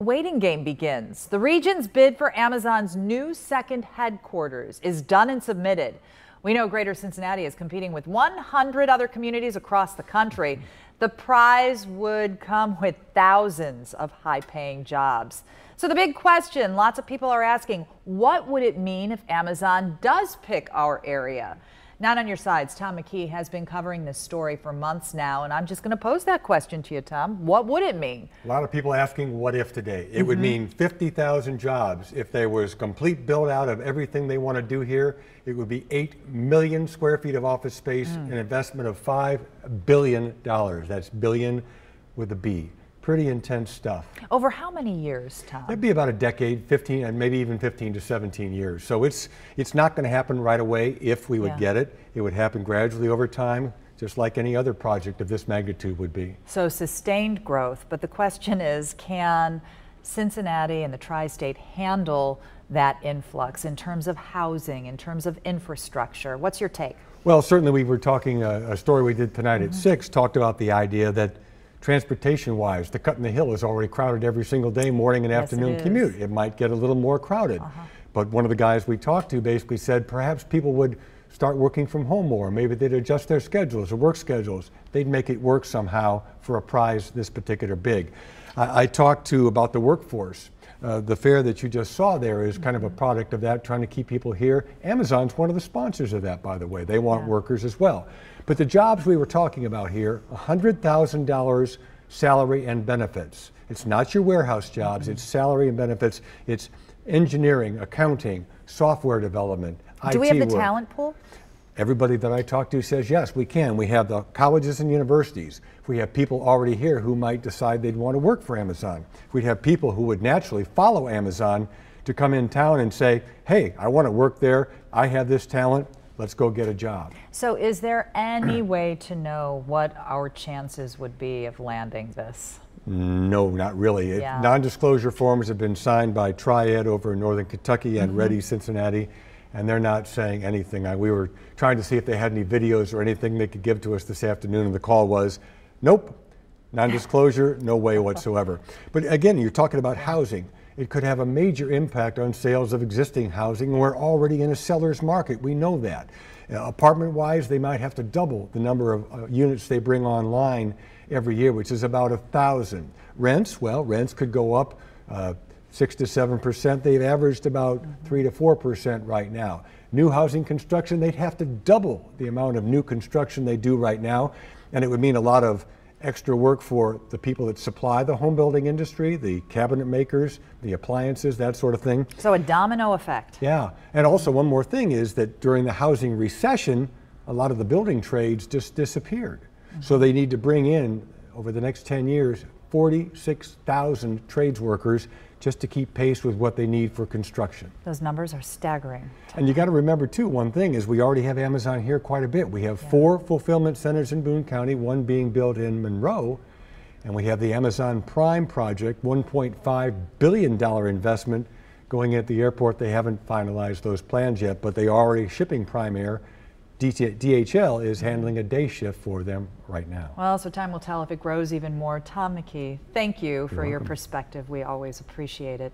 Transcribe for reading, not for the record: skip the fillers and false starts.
Waiting game begins. The region's bid for Amazon's new second headquarters is done and submitted. We know Greater Cincinnati is competing with 100 other communities across the country. The prize would come with thousands of high-paying jobs. So the big question lots of people are asking, what would it mean if Amazon does pick our area? Not on your sides, Tom McKee has been covering this story for months now, and I'm just going to pose that question to you, Tom. What would it mean? A lot of people asking what if today. It would mean 50,000 jobs. If there was complete build out of everything they want to do here, it would be 8 million square feet of office space, an investment of $5 billion. That's billion with a B. Pretty intense stuff. Over how many years, Tom? It'd be about a decade, 15, and maybe even 15 to 17 years. So it's not going to happen right away if we would get it. It would happen gradually over time, just like any other project of this magnitude would be. So sustained growth, but the question is, can Cincinnati and the tri-state handle that influx in terms of housing, in terms of infrastructure? What's your take? Well, certainly we were talking, a story we did tonight at 6 talked about the idea that transportation-wise, the Cut in the Hill is already crowded every single day, morning and afternoon commute. It might get a little more crowded. But one of the guys we talked to basically said perhaps people would start working from home more. Maybe they'd adjust their schedules or work schedules. They'd make it work somehow for a prize this particular big. I talked to about the workforce. The fair that you just saw there is kind of a product of that, trying to keep people here. Amazon's one of the sponsors of that, by the way. They want workers as well. But the jobs we were talking about here, $100,000 salary and benefits. It's not your warehouse jobs, it's salary and benefits. It's engineering, accounting, software development, IT work. Do we have the talent pool? Everybody that I talk to says yes, we can. We have the colleges and universities. If we have people already here who might decide they'd want to work for Amazon. If we'd have people who would naturally follow Amazon to come in town and say, hey, I want to work there, I have this talent, let's go get a job. So is there any way to know what our chances would be of landing this? No, not really. Non-disclosure forms have been signed by Triad over in Northern Kentucky and Ready, Cincinnati, and they're not saying anything. We were trying to see if they had any videos or anything they could give to us this afternoon, and the call was, nope, non-disclosure, no way whatsoever. But again, you're talking about housing. It could have a major impact on sales of existing housing. We're already in a seller's market. We know that. Apartment-wise, they might have to double the number of units they bring online every year, which is about 1,000. Rents, well, rents could go up 6 to 7%. They've averaged about 3 to 4% right now. New housing construction, they'd have to double the amount of new construction they do right now, and it would mean a lot of extra work for the people that supply the home building industry, the cabinet makers, the appliances, that sort of thing. So a domino effect. Yeah, and also one more thing is that during the housing recession, a lot of the building trades just disappeared. So they need to bring in, over the next 10 years, 46,000 trades workers just to keep pace with what they need for construction. Those numbers are staggering. And you got to remember too, one thing is we already have Amazon here quite a bit. We have 4 fulfillment centers in Boone County, 1 being built in Monroe, and we have the Amazon Prime project, $1.5 billion investment going at the airport. They haven't finalized those plans yet, but they are already shipping Prime Air. DHL is handling a day shift for them right now. Well, so time will tell if it grows even more. Tom McKee, thank you for your perspective. We always appreciate it.